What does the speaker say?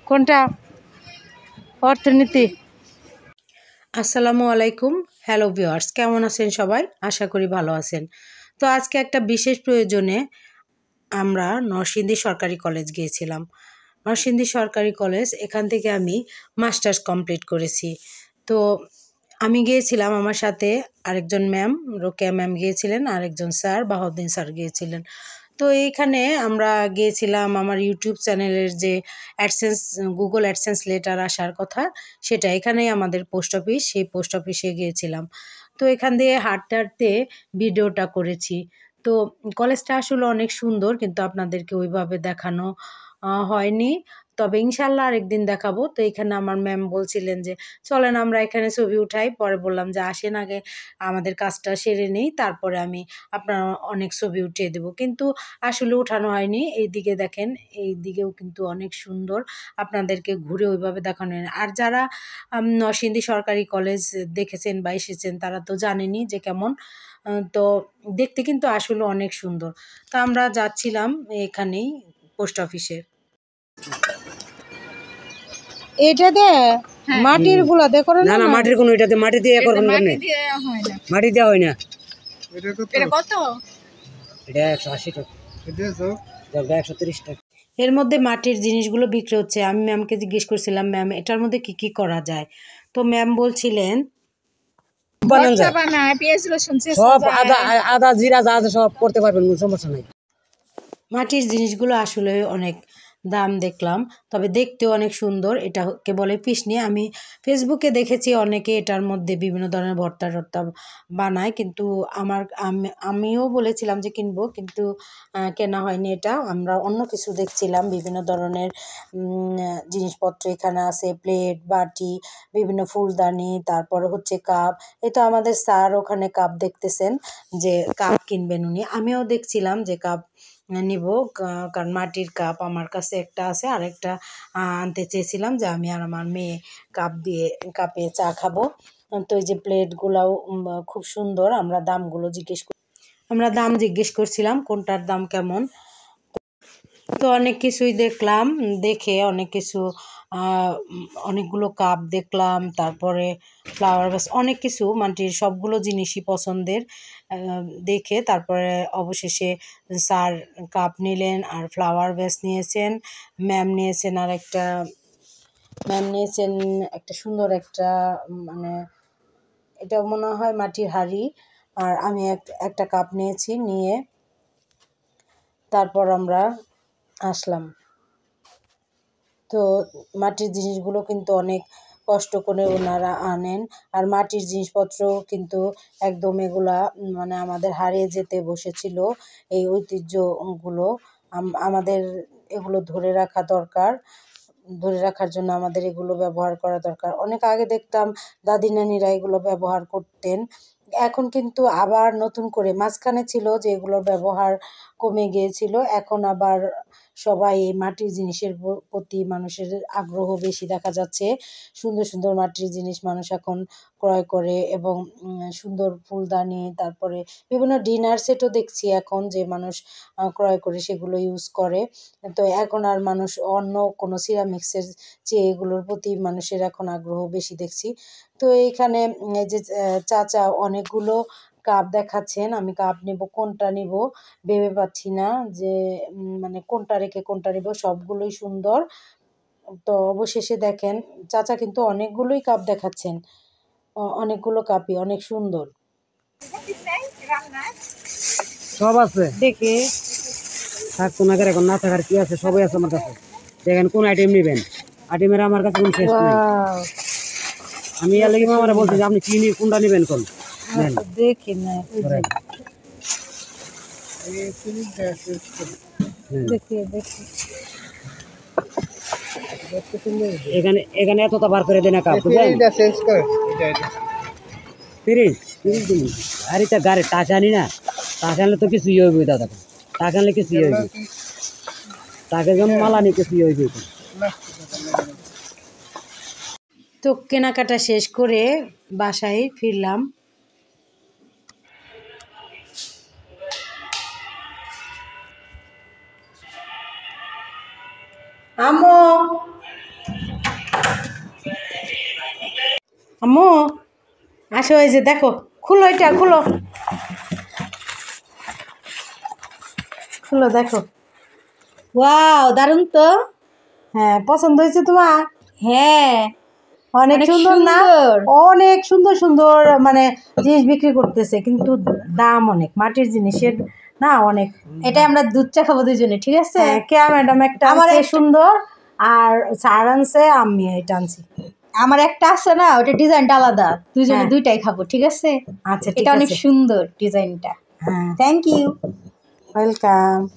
কোনটা? অর্থনীতি। আসসালামু আলাইকুম। হ্যালো ভিউয়ার্স, কেমন আছেন সবাই? আশা করি ভালো আছেন। তো আজকে একটা বিশেষ প্রয়োজনে আমরা নরসিংদী সরকারি কলেজ গিয়েছিলাম। নরসিংদী সরকারি কলেজ, এখান থেকে আমি মাস্টার্স কমপ্লিট করেছি। তো আমি গিয়েছিলাম, আমার সাথে আরেকজন ম্যাম, রোকেয়া ম্যাম গিয়েছিলেন, আরেকজন স্যার বাহাউদ্দিন স্যার গিয়েছিলেন। তো এইখানে আমরা গিয়েছিলাম, আমার ইউটিউব চ্যানেলের যে অ্যাডসেন্স, গুগল অ্যাডসেন্স লেটার আসার কথা, সেটা এখানেই আমাদের পোস্ট অফিস, সেই পোস্ট অফিসে গিয়েছিলাম। তো এখান দিয়ে হাঁটতে হাঁটতে ভিডিওটা করেছি। তো কলেজটা আসলে অনেক সুন্দর, কিন্তু আপনাদেরকে ওইভাবে দেখানো হয়নি। তবে ইনশাল্লাহ আরেকদিন দেখাবো। তো এখানে আমার ম্যাম বলছিলেন যে চলেন আমরা এখানে ছবি উঠাই। পরে বললাম যে আসেন আগে আমাদের কাজটা সেরে নেই, তারপরে আমি আপনার অনেক ছবি উঠিয়ে দেবো। কিন্তু আসলে উঠানো হয়নি। এইদিকে দেখেন, এই দিকেও কিন্তু অনেক সুন্দর, আপনাদেরকে ঘুরে ওইভাবে দেখানো হয়নি। আর যারা নরসিংদী সরকারি কলেজ দেখেছেন বা এসেছেন তারা তো জানেনই যে কেমন। তো দেখতে কিন্তু আসলে অনেক সুন্দর। তো আমরা যাচ্ছিলাম এখানেই পোস্ট অফিসে। এটাতে মাটির গুলা দিয়ে করে না, না মাটির কোনো, এটাতে মাটি দিয়ে করবেন কেমনে? মাটি দেওয়া হয় না। এটা কত? এটা 180 টাকা, এটা 130 টাকা। এর মধ্যে মাটির জিনিসগুলো বিক্রি হচ্ছে। আমি ম্যামকে জিজ্ঞেস করছিলাম, ম্যাম এটার মধ্যে কি কি করা যায়? তো ম্যাম বলছিলেন সব আদা জিরা যা আছে সব করতে পারবেন, কোনো সমস্যা নাই। মাটির জিনিসগুলো আসলে অনেক দাম দেখলাম, তবে দেখতেও অনেক সুন্দর। এটাকে বলে পিসনি। আমি ফেসবুকে দেখেছি অনেকে এটার মধ্যে বিভিন্ন ধরনের ভর্তা টর্তা বানায়, কিন্তু আমিও বলেছিলাম যে কিনবো, কিন্তু কেনা হয়নি। এটা আমরা অন্য কিছু দেখছিলাম, বিভিন্ন ধরনের জিনিসপত্র এখানে আছে, প্লেট বাটি, বিভিন্ন ফুলদানি, তারপরে হচ্ছে কাপ। এই তো আমাদের স্যার ওখানে কাপ দেখতেছেন, যে কাপ কিনবেন উনি। আমিও দেখছিলাম যে কাপ নিব, কারণ মাটির কাপ আমার কাছে একটা আছে, আর একটা আনতে চেয়েছিলাম, যে আমি আর আমার মেয়ে কাপে চা খাবো। তো এই যে প্লেটগুলাও খুব সুন্দর। আমরা দাম জিজ্ঞেস করছিলাম কোনটার দাম কেমন। তো অনেক কিছুই দেখলাম, দেখে অনেক কিছু অনেকগুলো কাপ দেখলাম, তারপরে ফ্লাওয়ার ভাস, অনেক কিছু মাটির সবগুলো জিনিসই পছন্দের। দেখে তারপরে অবশেষে স্যার কাপ নিলেন আর ফ্লাওয়ার ভাস নিয়েছেন। ম্যাম নিয়েছেন একটা সুন্দর একটা, মানে এটা মনে হয় মাটির হাঁড়ি। আর আমি একটা কাপ নিয়েছি, নিয়ে তারপর আমরা আসলাম। তো মাটির জিনিসগুলো কিন্তু অনেক কষ্ট করে ওনারা আনেন, আর মাটির জিনিসপত্র কিন্তু একদম এগুলা মানে আমাদের হারিয়ে যেতে বসেছিল। এই ঐতিহ্যগুলো আমাদের এগুলো ধরে রাখার জন্য আমাদের এগুলো ব্যবহার করা দরকার। অনেক আগে দেখতাম দাদি নানিরা এগুলো ব্যবহার করতেন, এখন কিন্তু আবার নতুন করে মাঝখানে ছিল যে এগুলোর ব্যবহার কমে গিয়েছিল, এখন আবার সবাই এই মাটির জিনিসের প্রতি মানুষের আগ্রহ বেশি দেখা যাচ্ছে। সুন্দর সুন্দর মাটির জিনিস মানুষ এখন ক্রয় করে, এবং সুন্দর ফুলদানি, তারপরে বিভিন্ন ডিনার সেটও দেখছি এখন যে মানুষ ক্রয় করে সেগুলো ইউজ করে। তো এখন আর মানুষ অন্য কোনো সিরামিক্সের চেয়ে এগুলোর প্রতি মানুষের এখন আগ্রহ বেশি দেখছি। তো এইখানে এই যে চাচা অনেকগুলো কাপ দেখাচ্ছেন। আমি কাপ নেব, কোনটা নিব ভেবে পাচ্ছি না, যে মানে কোনটা রেখে কোনটা নেব। সবগুলোই সুন্দর। তো অবশেষে দেখেন চাচা কিন্তু অনেকগুলোই কাপ দেখাচ্ছেন, অনেকগুলো কাপই অনেক সুন্দর। সব আছে, দেখে থাকতো না এখন, না থাকার কি আছে, সবাই আছে আমার কাছে। দেখেন কোন আইটেম নেবেন, আইটেমের আমার কাছে কোনো শেষ নেই। আমি এর লাগি মামারা বলছি যে আপনি কোনটা নেবেন, কোন নেন দেখি না, দেখি এখানে এতটা বার করে দেন কাপ, বুঝলেন? 30 দিন। আর এটা গাড়ি টাকা আনি না, টাকা আনলে তো কিছু ইয়ে হইবে দাদা, টাকা আনলে কিছু ইয়ে হইবে, টাকা যেমন মাল আনি কিছু ইয়ে হইবে। তো কেনাকাটা শেষ করে বাসায় ফিরলাম। আম্মু আম্মু আসো, এই যে দেখো, খুলো এটা, খুলো খুলো, দেখো। ওয়াও, দারুণ তো। হ্যাঁ, পছন্দ হয়েছে তোমার? হ্যাঁ, অনেক অনেক সুন্দর না? সুন্দর। অনেক সুন্দর সুন্দর মানে জিনিস বিক্রি করতেছে, কিন্তু দাম অনেক, মাটির জিনিসের না অনেক। এটা আমরা দুধ চা খাবো দুজনে, ঠিক আছে? হ্যাঁ, কেয়া ম্যাডাম একটা আমার আনছে একটা- সুন্দর, আর চার আনছে, আমি এটা আনছি। আমার একটা আছে না, ওটা ডিজাইনটা আলাদা, দুজনে হ্যাঁ। দুইটাই খাবো, ঠিক আছে? আচ্ছা, ঠিক এটা অনেক আছে। সুন্দর ডিজাইনটা। হ্যাঁ, থ্যাংক ইউ। ওয়েলকাম।